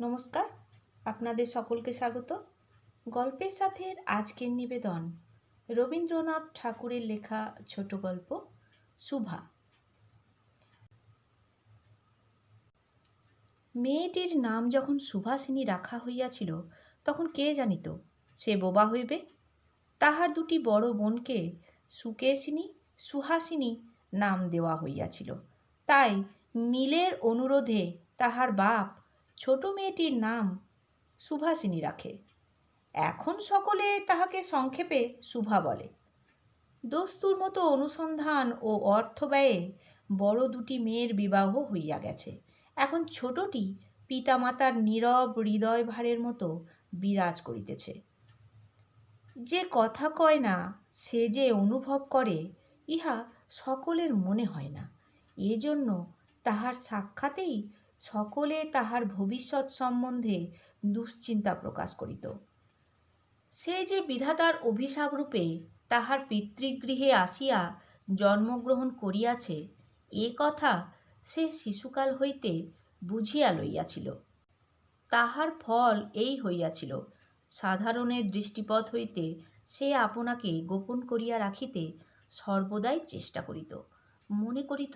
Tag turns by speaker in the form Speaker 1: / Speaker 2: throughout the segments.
Speaker 1: নমস্কার, আপনাদের সকলকে স্বাগত। গল্পের সাথে আজকের নিবেদন রবীন্দ্রনাথ ঠাকুরের লেখা ছোট গল্প সুভা। মেয়েটির নাম যখন সুভাষিনী রাখা হইয়াছিল তখন কে জানিত সে বোবা হইবে। তাহার দুটি বড় বোনকে সুকেশিনী সুহাসিনী নাম দেওয়া হইয়াছিল। তাই মিলের অনুরোধে তাহার বাপ ছোট মেয়েটির নাম সুভাষিনী রাখে। এখন সকলে তাহাকে সংক্ষেপে সুভা বলে। দস্তুর মতো অনুসন্ধান ও অর্থ ব্যয়ে বড় দুটি মেয়ের বিবাহ হইয়া গেছে। এখন ছোটটি পিতামাতার নীরব হৃদয় ভারের মতো বিরাজ করিতেছে। যে কথা কয় না সে যে অনুভব করে ইহা সকলের মনে হয় না। এজন্য তাহার সাক্ষাতেই সকলে তাহার ভবিষ্যৎ সম্বন্ধে দুশ্চিন্তা প্রকাশ করিত। সে যে বিধাতার অভিশাপরূপে তাহার পিতৃগৃহে আসিয়া জন্মগ্রহণ করিয়াছে এ কথা সে শিশুকাল হইতে বুঝিয়া লইয়াছিল। তাহার ফল এই হইয়াছিল, সাধারণের দৃষ্টিপথ হইতে সে আপনাকে গোপন করিয়া রাখিতে সর্বদাই চেষ্টা করিত। মনে করিত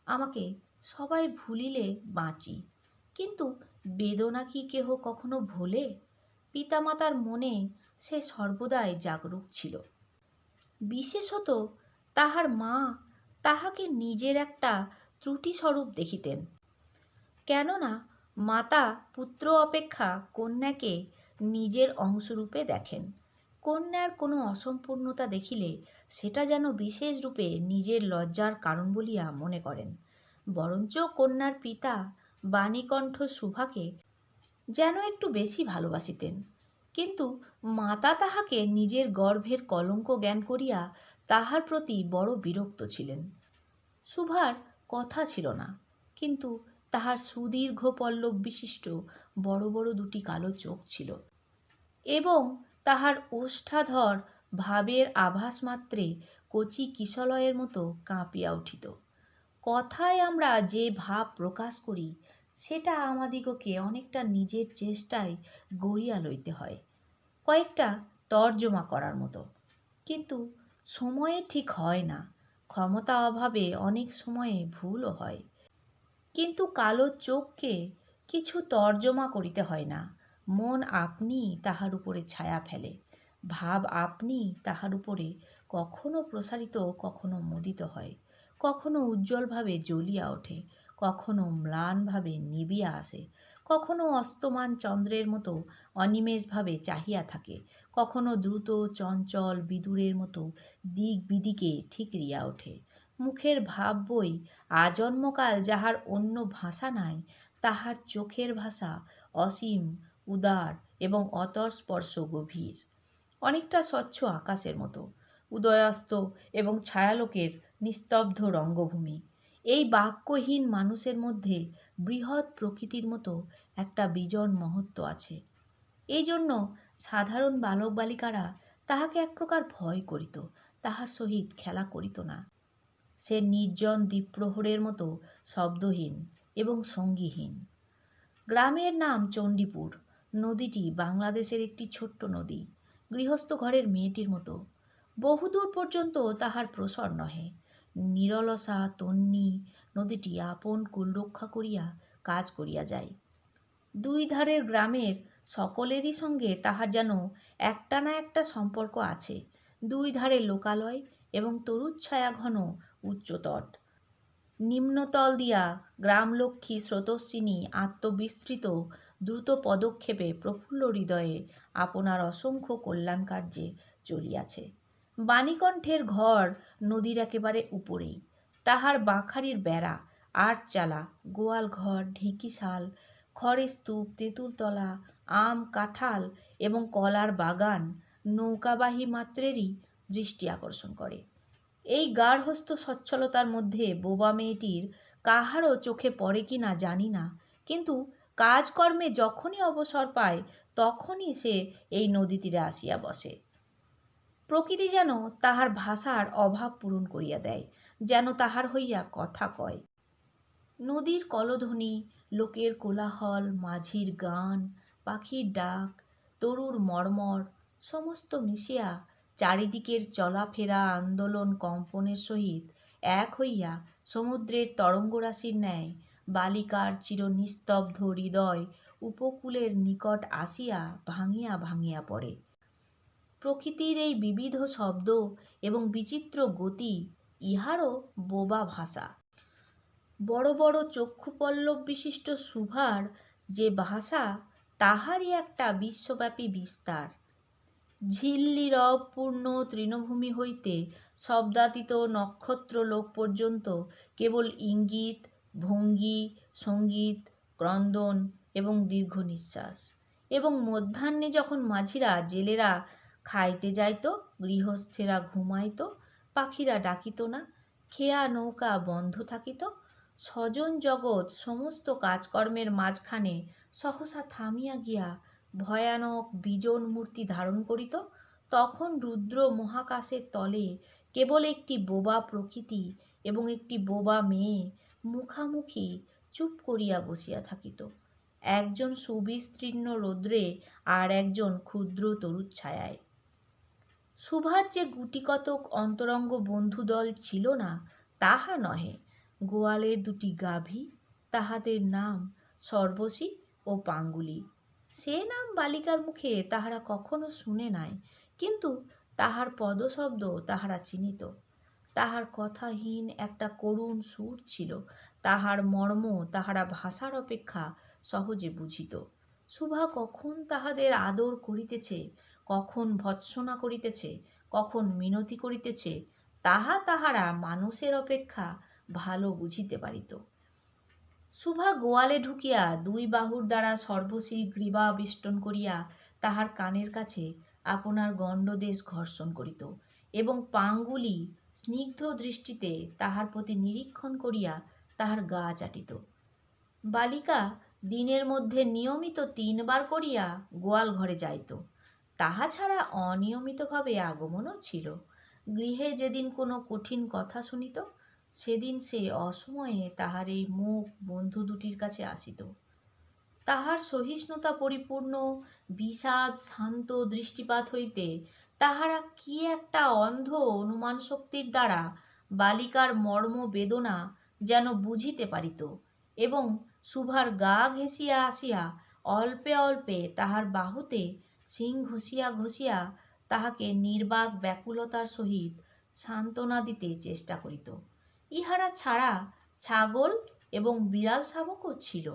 Speaker 1: আমাকে সবাই ভুলিলে বাঁচি, কিন্তু বেদনা কি কেহ কখনো ভোলে? পিতামাতার মনে সে সর্বদাই জাগরুক ছিল। বিশেষত তাহার মা তাহাকে নিজের একটা ত্রুটিস্বরূপ দেখিতেন। কেননা মাতা পুত্র অপেক্ষা কন্যাকে নিজের অংশরূপে দেখেন। কন্যার কোনো অসম্পূর্ণতা দেখিলে সেটা যেন বিশেষ রূপে নিজের লজ্জার কারণ বলিয়া মনে করেন। বরঞ্চ কন্যার পিতা বাণীকণ্ঠ সুভাকে যেন একটু বেশি ভালোবাসিতেন, কিন্তু মাতা তাহাকে নিজের গর্ভের কলঙ্ক জ্ঞান করিয়া তাহার প্রতি বড় বিরক্ত ছিলেন। সুভার কথা ছিল না, কিন্তু তাহার সুদীর্ঘ পল্লব বিশিষ্ট বড় বড় দুটি কালো চোখ ছিল এবং তাহার ওষ্ঠাধর ভাবের আভাস মাত্রে কচি কিশলয়ের মতো কাঁপিয়া উঠিত। কথায় আমরা যে ভাব প্রকাশ করি সেটা আমাদিগকে অনেকটা নিজের চেষ্টায় গড়িয়া লইতে হয়, কয়েকটা তর্জমা করার মতো। কিন্তু সময়ে ঠিক হয় না, ক্ষমতা অভাবে অনেক সময়ে ভুলও হয়। কিন্তু কালো চোখকে কিছু তর্জমা করিতে হয় না, মন আপনি তাহার উপরে ছায়া ফেলে, ভাব আপনি তাহার উপরে কখনো প্রসারিত কখনো মুদিত হয়, কখনো উজ্জ্বলভাবে জ্বলিয়া ওঠে, কখনো ম্লানভাবে নিবিয়া আসে, কখনো অস্তমান চন্দ্রের মতো অনিমেষভাবে চাহিয়া থাকে, কখনো দ্রুত চঞ্চল বিদুরের মতো দিক বিদিকে ঠিকরিয়া ওঠে। মুখের ভাব বই আজন্মকাল যাহার অন্য ভাষা নাই, তাহার চোখের ভাষা অসীম, উদার এবং অতর্স্পর্শ গভীর, অনেকটা স্বচ্ছ আকাশের মতো, উদয়াস্ত এবং ছায়ালোকের নিস্তব্ধ রঙ্গভূমি। এই বাক্যহীন মানুষের মধ্যে বৃহৎ প্রকৃতির মতো একটা বিজন মহত্ব আছে। এই জন্য সাধারণ বালক বালিকারা তাহাকে এক প্রকার ভয় করিত, তাহার সহিত খেলা করিত না। সে নির্জন দ্বীপ্রহরের মতো শব্দহীন এবং সঙ্গীহীন। গ্রামের নাম চণ্ডীপুর। নদীটি বাংলাদেশের একটি ছোট্ট নদী, গৃহস্থ ঘরের মেয়েটির মতো। বহুদূর পর্যন্ত তাহার প্রসর নহে। নিরলসা তন্বী নদীটি আপন কুল রক্ষা করিয়া কাজ করিয়া যায়। দুই ধারের গ্রামের সকলেরই সঙ্গে তাহার যেন একটা না একটা সম্পর্ক আছে। দুই ধারে লোকালয় এবং তরুচ্ছায়া ঘন উচ্চতট। নিম্নতল দিয়া গ্রামলক্ষ্মী স্রোতস্বিনী আত্মবিস্তৃত দ্রুত পদক্ষেপে প্রফুল্ল হৃদয়ে আপনার অসংখ্য কল্যাণকার্যে চলিয়াছে। বাণীকণ্ঠের ঘর নদীর একেবারে উপরেই। তাহার বাঁখারির বেড়া, আটচালা, গোয়াল ঘর, ঢেঁকিশাল, খড়ের স্তূপ, তেঁতুলতলা, আম, কাঁঠাল এবং কলার বাগান নৌকাবাহী মাত্রেরই দৃষ্টি আকর্ষণ করে। এই গার্হস্থ্য সচ্ছলতার মধ্যে বোবা মেয়েটির কাহারও চোখে পড়ে কি না জানি না, কিন্তু কাজকর্মে যখনই অবসর পায় তখনই সে এই নদী তীরে আসিয়া বসে। প্রকৃতি যেন তাহার ভাষার অভাব পূরণ করিয়া দেয়, যেন তাহার হইয়া কথা কয়। নদীর কলধ্বনি, লোকের কোলাহল, মাঝির গান, পাখির ডাক, তরুর মর্মর সমস্ত মিশিয়া চারিদিকের চলাফেরা আন্দোলন কম্পনের সহিত এক হইয়া সমুদ্রের তরঙ্গরাশির ন্যায় বালিকার চিরনিস্তব্ধ হৃদয় উপকূলের নিকট আসিয়া ভাঙিয়া ভাঙিয়া পড়ে। প্রকৃতির এই বিবিধ শব্দ এবং বিচিত্র গতি ইহারও বোবা ভাষা। বড় বড় চক্ষুপল্লব বিশিষ্ট সুভার যে ভাষা, তাহারই একটা বিশ্বব্যাপী বিস্তার। ঝিল্লিরবপূর্ণ তৃণভূমি হইতে শব্দাতীত নক্ষত্রলোক পর্যন্ত কেবল ইঙ্গিত, ভঙ্গি, সঙ্গীত, ক্রন্দন এবং দীর্ঘ নিঃশ্বাস। এবং মধ্যাহ্নে যখন মাঝিরা জেলেরা খাইতে যাইত, গৃহস্থেরা ঘুমাইত, পাখিরা ডাকিত না, খেয়া নৌকা বন্ধ থাকিত, স্বজন জগৎ সমস্ত কাজকর্মের মাঝখানে সহসা থামিয়া গিয়া ভয়ানক বিজন মূর্তি ধারণ করিত, তখন রুদ্র মহাকাশের তলে কেবল একটি বোবা প্রকৃতি এবং একটি বোবা মেয়ে মুখামুখি চুপ করিয়া বসিয়া থাকিত, একজন সুবিস্তীর্ণ রৌদ্রে আর একজন ক্ষুদ্র তরুচ্ছায়ায়। সুভার যে গুটিকতক অন্তরঙ্গ বন্ধুদল ছিল না তাহা নহে। গোয়ালের দুটি গাভী, তাহাদের নাম সর্বশী ও পাঙ্গুলি। সে নাম বালিকার মুখে তাহারা কখনো শুনে নাই, কিন্তু তাহার পদশব্দ তাহারা চিনিত। তাহার কথাহীন একটা করুণ সুর ছিল, তাহার মর্ম তাহারা ভাষার অপেক্ষা সহজে বুঝিত। সুভা কখন তাহাদের আদর করিতেছে, কখন ভৎসনা করিতেছে, কখন মিনতি করিতেছে, তাহা তাহারা মানুষের অপেক্ষা ভালো বুঝিতে পারিত। সুভা গোয়ালে ঢুকিয়া দুই বাহুর দ্বারা সর্বশীর গ্রীবা বেষ্টন করিয়া তাহার কানের কাছে আপনার গণ্ডদেশ ঘর্ষণ করিত এবং পাঙ্গুলি স্নিগ্ধ দৃষ্টিতে তাহার প্রতি নিরীক্ষণ করিয়া তাহার গা চাটিত। বালিকা দিনের মধ্যে নিয়মিত 3 বার করিয়া গোয়াল ঘরে যাইত। তাহা ছাড়া অনিয়মিতভাবে আগমনও ছিল। গৃহে যেদিন কোনো কঠিন কথা শুনিত, সেদিন সে অসময়ে তাহার এই মুখ বন্ধু দুটির কাছে আসিত। তাহার সহিষ্ণুতা পরিপূর্ণ বিষাদ শান্ত দৃষ্টিপাত হইতে তাহারা কি একটা অন্ধ অনুমান শক্তির দ্বারা বালিকার মর্ম বেদনা যেন বুঝিতে পারিত এবং সুভার গা ঘেঁষিয়া আসিয়া অল্পে অল্পে তাহার বাহুতে শিং ঘষিয়া ঘষিয়া তাহাকে নির্বাক ব্যাকুলতার সহিত সান্ত্বনা দিতে চেষ্টা করিত। ইহারা ছাড়া ছাগল এবং বিড়াল শাবকও ছিল,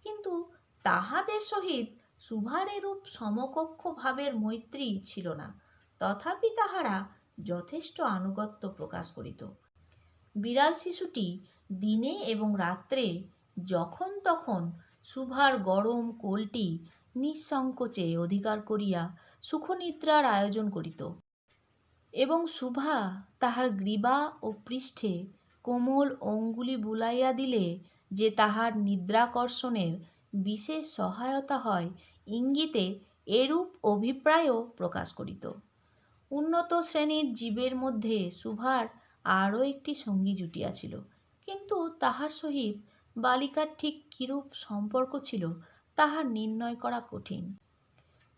Speaker 1: কিন্তু তাহাদের সহিত সুভার এরূপ সমকক্ষ ভাবের মৈত্রী ছিল না। তথাপি তাহারা যথেষ্ট আনুগত্য প্রকাশ করিত। বিড়াল শিশুটি দিনে এবং রাত্রে যখন তখন সুভার গরম কোলটি নিঃসংকোচে অধিকার করিয়া সুখনিদ্রার আয়োজন করিত এবং সুভা তাহার গ্রীবা ও পৃষ্ঠে কোমল অঙ্গুলি বুলাইয়া দিলে যে তাহার নিদ্রাকর্ষণের বিশেষ সহায়তা হয়, ইঙ্গিতে এরূপ অভিপ্রায়ও প্রকাশ করিত। উন্নত শ্রেণীর জীবের মধ্যে সুভার আরও একটি সঙ্গী জুটিয়াছিল, কিন্তু তাহার সহিত বালিকার ঠিক কিরূপ সম্পর্ক ছিল তাহা নির্ণয় করা কঠিন,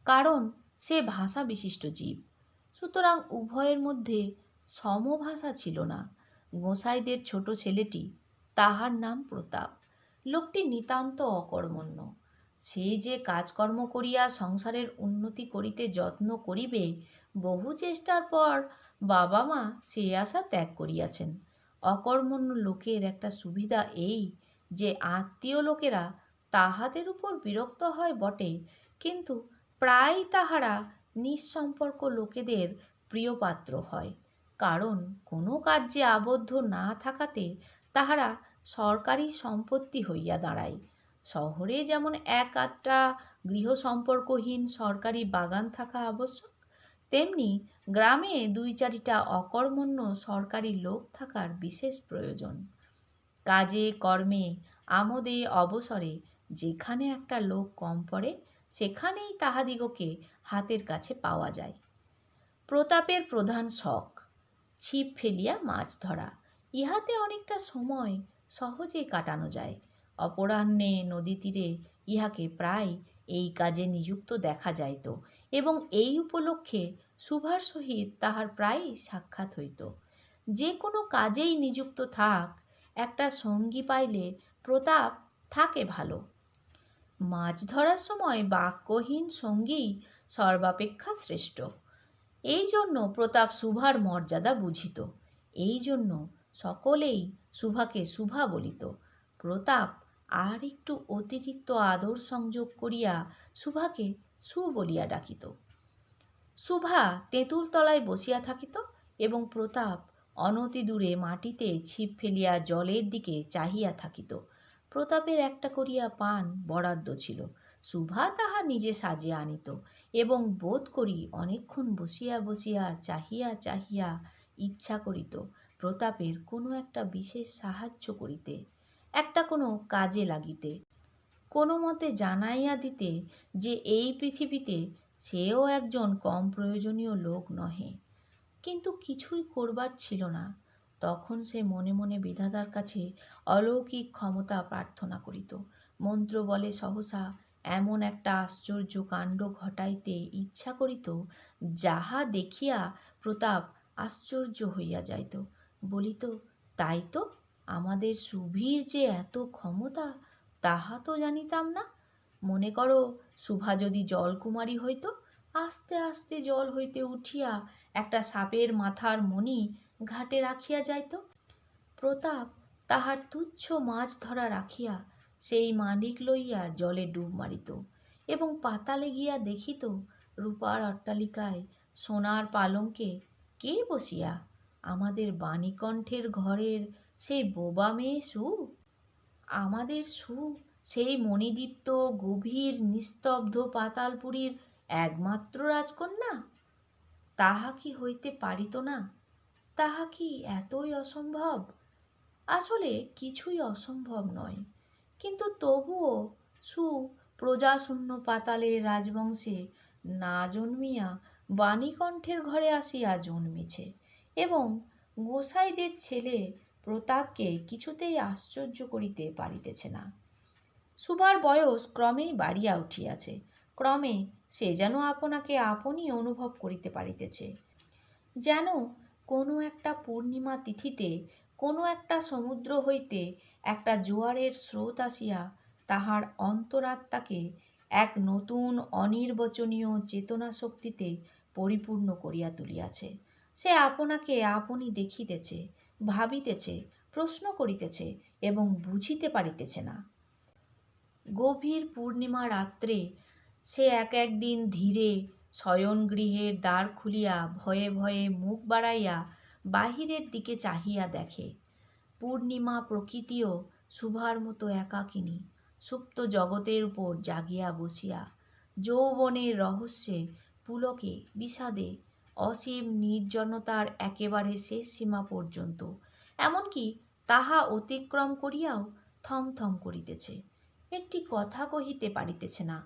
Speaker 1: কারণ সে ভাষা বিশিষ্ট জীব। সুতরাং উভয়ের মধ্যে সমভাষা ছিল না। গোসাইদের ছোট ছেলেটি, তাহার নাম প্রতাপ, লোকটি নিতান্ত অকর্মণ্য। সে যে কাজকর্ম করিয়া সংসারের উন্নতি করিতে যত্ন করিবে, বহু চেষ্টার পর বাবা মা সে আশা ত্যাগ করিয়াছেন। অকর্মণ্য লোকের একটা সুবিধা এই যে আত্মীয় লোকেরা তাহাদের উপর বিরক্ত হয় বটে, কিন্তু প্রায় তাহারা নিঃসম্পর্ক লোকেদের প্রিয়পাত্র হয়, কারণ কোনো কার্যে আবদ্ধ না থাকাতে তাহারা সরকারি সম্পত্তি হইয়া দাঁড়ায়। শহরে যেমন এক আধটা গৃহ সম্পর্কহীন সরকারি বাগান থাকা আবশ্যক, তেমনি গ্রামে 2-4টা অকর্মণ্য সরকারি লোক থাকার বিশেষ প্রয়োজন। কাজে কর্মে আমোদে অবসরে যেখানে একটা লোক কম পড়ে, সেখানেই তাহাদিগকে হাতের কাছে পাওয়া যায়। প্রতাপের প্রধান শখ ছিপ ফেলিয়া মাছ ধরা। ইহাতে অনেকটা সময় সহজেই কাটানো যায়। অপরাহ্নে নদী তীরে ইহাকে প্রায় এই কাজে নিযুক্ত দেখা যাইত, এবং এই উপলক্ষে সুভার সহিত তাহার প্রায়ই সাক্ষাৎ হইত। যে কোনো কাজেই নিযুক্ত থাক, একটা সঙ্গী পাইলে প্রতাপ থাকে ভালো। মাছ ধরার সময় বাক্যহীন সঙ্গী সর্বাপেক্ষা শ্রেষ্ঠ। এই জন্য প্রতাপ সুভার মর্যাদা বুঝিত। এই জন্য সকলেই সুভাকে সুভা বলিত। প্রতাপ আর একটু অতিরিক্ত আদর সংযোগ করিয়া সুভাকে সু বলিয়া ডাকিত। সুভা তেঁতুল তলায় বসিয়া থাকিত এবং প্রতাপ অনতি দূরে মাটিতে ছিপ ফেলিয়া জলের দিকে চাহিয়া থাকিত। প্রতাপের একটা করিয়া পান বরাদ্দ ছিল। সুভা তাহা নিজে সাজিয়া আনিত এবং বোধ করি অনেকক্ষণ বসিয়া বসিয়া চাহিয়া চাহিয়া ইচ্ছা করিত প্রতাপের কোনো একটা বিশেষ সাহায্য করিতে, একটা কোনো কাজে লাগিতে, কোনো মতে জানাইয়া দিতে যে এই পৃথিবীতে সেও একজন কম প্রয়োজনীয় লোক নহে। কিন্তু কিছুই করবার ছিল না। তখন সে মনে মনে বিধাতার কাছে অলৌকিক ক্ষমতা প্রার্থনা করিত। মন্ত্র বলে সহসা এমন একটা আশ্চর্য কাণ্ড ঘটাইতে ইচ্ছা করিত, যাহা দেখিয়া প্রতাপ আশ্চর্য হইয়া যাইত। বলিত, তাই তো, আমাদের সুভীর যে এত ক্ষমতা, তাহা তো জানিতাম না। মনে করো, সুভা যদি জলকুমারী হইত, আস্তে আস্তে জল হইতে উঠিয়া একটা সাপের মাথার মণি ঘাটে রাখিয়া যাইত। প্রতাপ তাহার তুচ্ছ মাছ ধরা রাখিয়া সেই মানিক লইয়া জলে ডুব মারিত এবং পাতালে গিয়া দেখিত রূপার অট্টালিকায় সোনার পালঙ্কে কে বসিয়া? আমাদের বাণীকণ্ঠের ঘরের সেই বোবা মেয়ে সু। আমাদের সু সেই মণিদীপ্ত গভীর নিস্তব্ধ পাতালপুরীর একমাত্র রাজকন্যা। তাহা কি হইতে পারিত না? তাহা কি এতই অসম্ভব? আসলে কিছুই অসম্ভব নয়, কিন্তু তবুও সু প্রজাশূন্য পাতালের রাজবংশে না জন্মিয়া বাণীকণ্ঠের ঘরে আসিয়া জন্মেছে, এবং গোসাইদের ছেলে প্রতাপকে কিছুতেই আশ্চর্য করিতে পারিতেছে না। সুভার বয়স ক্রমেই বাড়িয়া উঠিয়াছে। ক্রমে সে যেন আপনাকে আপনই অনুভব করিতে পারিতেছে, যেন কোনো একটা পূর্ণিমা তিথিতে কোনো একটা সমুদ্র হইতে একটা জোয়ারের স্রোত আসিয়া তাহার অন্তরাত্মাকে এক নতুন অনির্বচনীয় চেতনা শক্তিতে পরিপূর্ণ করিয়া তুলিয়াছে। সে আপনাকে আপনি দেখিতেছে, ভাবিতেছে, প্রশ্ন করিতেছে এবং বুঝিতে পারিতেছে না। গভীর পূর্ণিমা রাত্রে সে এক একদিন ধীরে শয়নগৃহের দ্বার খুলিয়া ভয়ে ভয়ে মুখ বাড়াইয়া বাহিরের দিকে চাহিয়া দেখে। পূর্ণিমা প্রকৃতিও সুভার মতো একাকিনী, সুপ্ত জগতের উপর জাগিয়া বসিয়া যৌবনের রহস্যে, পুলকে, বিষাদে, অসীম নির্জনতার একেবারে শেষ সীমা পর্যন্ত, এমনকি তাহা অতিক্রম করিয়াও থমথম করিতেছে, একটি কথা কহিতে পারিতেছে না।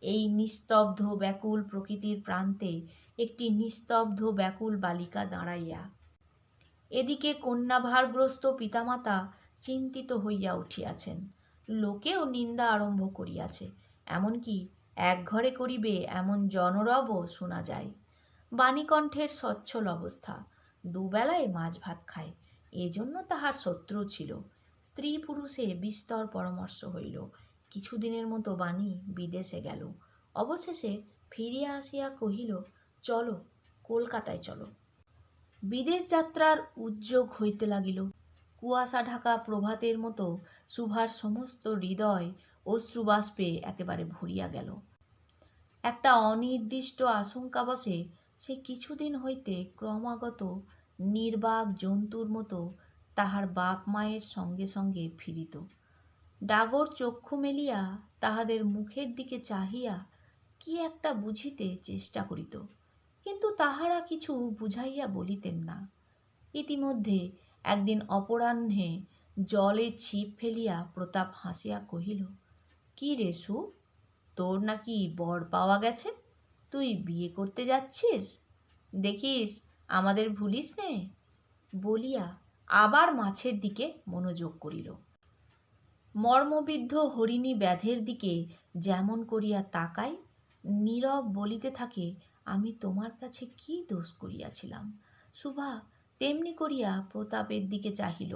Speaker 1: এই নিস্তব্ধ ব্যাকুল প্রকৃতির প্রান্তে একটি নিস্তব্ধ ব্যাকুল বালিকা দাঁড়াইয়া। এদিকে কন্যাভারগ্রস্ত পিতামাতা চিন্তিত হইয়া উঠিয়াছেন। লোকেও নিন্দা আরম্ভ করিয়াছে, এমনকি এক ঘরে করিবে এমন জনরবও শোনা যায়। বাণীকণ্ঠের সচ্ছল অবস্থা, দুবেলায় মাছ ভাত খায়, এজন্য তাহার শত্রু ছিল। স্ত্রী পুরুষে বিস্তর পরামর্শ হইল। কিছুদিনের মতো বাণী বিদেশে গেল। অবশেষে ফিরিয়া আসিয়া কহিল, চলো, কলকাতায় চলো। বিদেশ যাত্রার উদ্যোগ হইতে লাগিল। কুয়াশা ঢাকা প্রভাতের মতো সুভার সমস্ত হৃদয় অশ্রুবাষ্পে একেবারে ভরিয়া গেল। একটা অনির্দিষ্ট আশঙ্কাবশে সে কিছুদিন হইতে ক্রমাগত নির্বাক জন্তুর মতো তাহার বাপ মায়ের সঙ্গে সঙ্গে ফিরিত। ডাগর চক্ষু মেলিয়া তাহাদের মুখের দিকে চাহিয়া কি একটা বুঝিতে চেষ্টা করিত, কিন্তু তাহারা কিছু বুঝাইয়া বলিতেন না। ইতিমধ্যে একদিন অপরাহ্নে জলে ছিপ ফেলিয়া প্রতাপ হাসিয়া কহিল, কি রে সু, তোর নাকি বর পাওয়া গেছে? তুই বিয়ে করতে যাচ্ছিস? দেখিস আমাদের ভুলিস নে। বলিয়া আবার মাছের দিকে মনোযোগ করিল। মর্মবিদ্ধ হরিণী ব্যাধের দিকে যেমন করিয়া তাকায়, নীরব বলিতে থাকে, আমি তোমার কাছে কি দোষ করিয়াছিলাম। সুভা তেমনি করিয়া প্রতাপের দিকে চাহিল।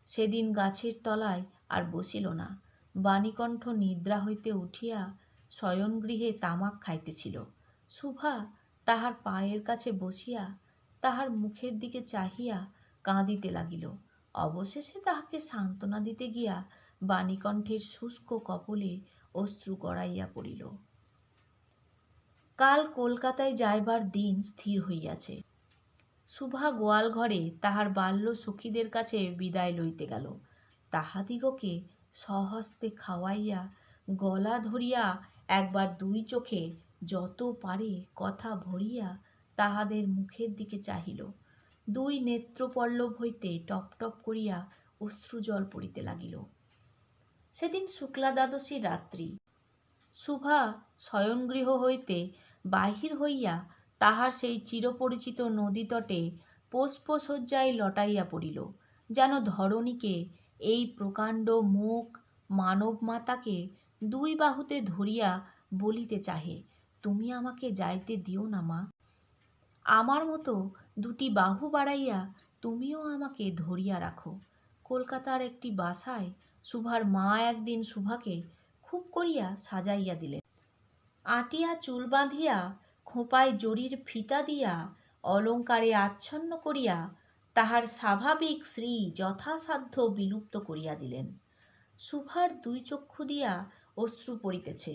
Speaker 1: সেদিন গাছের তলায় আর বসিল না। বাণীকণ্ঠ নিদ্রা হইতে উঠিয়া শয়নগৃহে তামাক খাইতেছিল। সুভা তাহার পায়ের কাছে বসিয়া তাহার মুখের দিকে চাহিয়া কাঁদিতে লাগিল। অবশেষে তাহাকে সান্ত্বনা দিতে গিয়া বাণীকণ্ঠের শুষ্ক কপলে অশ্রু গড়াইয়া পড়িল। কাল কলকাতায় যাইবার দিন স্থির হইয়াছে। সুভা গোয়াল ঘরে তাহার বাল্য সখীদের কাছে বিদায় লইতে গেল। তাহাদিগকে স্বহস্তে খাওয়াইয়া গলা ধরিয়া একবার দুই চোখে যত পারে কথা ভরিয়া তাহাদের মুখের দিকে চাহিল। দুই নেত্রপল্লব হইতে টপ টপ করিয়া অশ্রুজল পড়িতে লাগিল। সেদিন শুক্লা দ্বাদশীর রাত্রি। সুভা শয়নগৃহ হইতে বাহির হইয়া তাহার সেই চিরপরিচিত নদীতটে পুষ্পশয্যায় লটাইয়া পড়িল, যেন ধরণীকে, এই প্রকাণ্ড মুখ মানব মাতাকে দুই বাহুতে ধরিয়া বলিতে চাহে, তুমি আমাকে যাইতে দিও না মা। আমার মতো দুটি বাহু বাড়াইয়া তুমিও আমাকে ধরিয়া রাখো। কলকাতার একটি বাসায় সুভার মা একদিন সুভাকে খুব করিয়া সাজাইয়া দিলেন। আটিয়া চুল বাঁধিয়া খোঁপায় জরির ফিতা দিয়া অলঙ্কারে আচ্ছন্ন করিয়া তাহার স্বাভাবিক শ্রী যথাসাধ্য বিলুপ্ত করিয়া দিলেন। সুভার দুই চক্ষু দিয়া অশ্রু পড়িতেছে।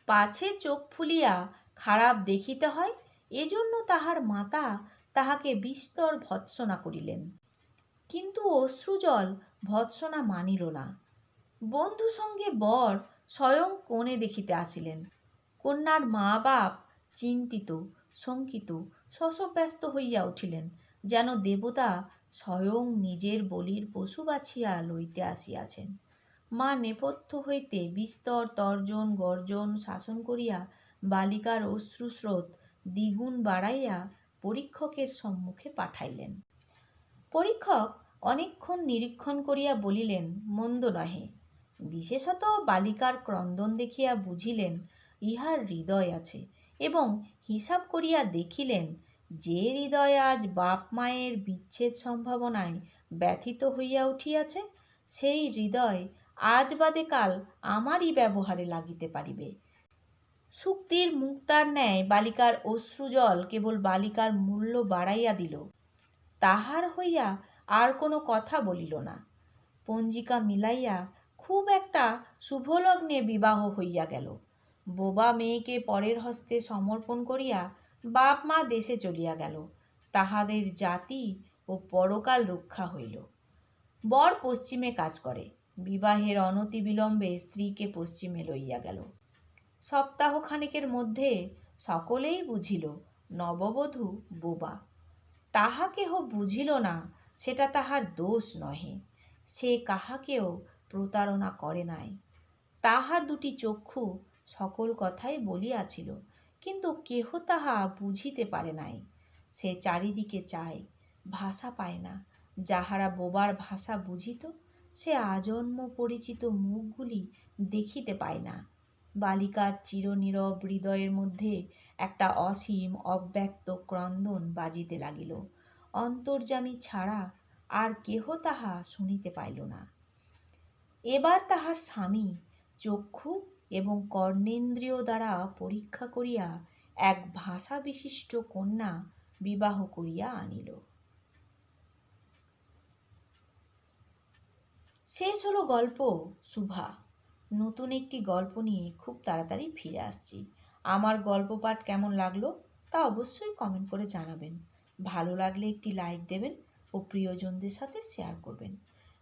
Speaker 1: পাছে চোখ ফুলিয়া খারাপ দেখিতে হয়, এজন্য তাহার মাতা তাহাকে বিস্তর ভৎসনা করিলেন। কিন্তু অশ্রুজল ভৎসনা মানিল না। বন্ধু সঙ্গে বর স্বয়ং কনে দেখিতে আসিলেন। কন্যার মা বাপ চিন্তিত, শঙ্কিত, শশব্যস্ত হইয়া উঠিলেন, যেন দেবতা স্বয়ং নিজের বলির পশু বাছিয়া লইতে আসিয়াছেন। মা নেপথ্য হইতে বিস্তর তর্জন গর্জন শাসন করিয়া বালিকার অশ্রুস্রোত দ্বিগুণ বাড়াইয়া পরীক্ষকের সম্মুখে পাঠাইলেন। পরীক্ষক অনেকক্ষণ নিরীক্ষণ করিয়া বলিলেন, মন্দ নহে। বিশেষত বালিকার ক্রন্দন দেখিয়া বুঝিলেন ইহার হৃদয় আছে, এবং হিসাব করিয়া দেখিলেন যে হৃদয় আজ বাপ মায়ের বিচ্ছেদ সম্ভাবনায় ব্যথিত হইয়া উঠিয়াছে, সেই হৃদয় আজ বাদে কাল আমারই ব্যবহারে লাগিতে পারিবে। শুক্তির মুক্তার ন্যায় বালিকার অশ্রুজল কেবল বালিকার মূল্য বাড়াইয়া দিল, তাহার হইয়া আর কোনো কথা বলিল না। পঞ্জিকা মিলাইয়া খুব একটা শুভলগ্নে বিবাহ হইয়া গেল। বোবা মেয়েকে পরের হস্তে সমর্পণ করিয়া বাপ মা দেশে চলিয়া গেল। তাহাদের জাতি ও পরকাল রক্ষা হইল। বর পশ্চিমে কাজ করে। বিবাহের অনতি বিলম্বে স্ত্রীকে পশ্চিমে লইয়া গেল। সপ্তাহখানেকের মধ্যে সকলেই বুঝিল নববধূ বোবা। তাহা কেহ বুঝিল না, সেটা তাহার দোষ নহে। সে কাহাকেও প্রতারণা করে নাই। তাহার দুটি চক্ষু সকল কথাই বলিয়াছিল, কিন্তু কেহ তাহা বুঝিতে পারে নাই। সে চারিদিকে চায়, ভাষা পায় না। যাহারা বোবার ভাষা বুঝিত, সে আজন্ম পরিচিত মুখগুলি দেখিতে পায় না। বালিকার চিরনীরব হৃদয়ের মধ্যে একটা অসীম অব্যক্ত ক্রন্দন বাজিতে লাগিল। অন্তর্যামী ছাড়া আর কেহ তাহা শুনিতে পাইল না। এবার তাহার স্বামী চক্ষু এবং কর্ণেন্দ্রিয় দ্বারা পরীক্ষা করিয়া এক ভাষা বিশিষ্ট কন্যা বিবাহ করিয়া আনিল। শেষ হলো গল্প সুভা। নতুন একটি গল্প নিয়ে খুব তাড়াতাড়ি ফিরে আসছি। আমার গল্প পাঠ কেমন লাগলো তা অবশ্যই কমেন্ট করে জানাবেন। ভালো লাগলে একটি লাইক দেবেন ও প্রিয়জনদের সাথে শেয়ার করবেন।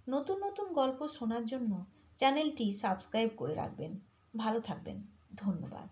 Speaker 1: নতুন নতুন গল্প শোনার জন্য চ্যানেলটি সাবস্ক্রাইব করে রাখবেন। ভালো থাকবেন। ধন্যবাদ।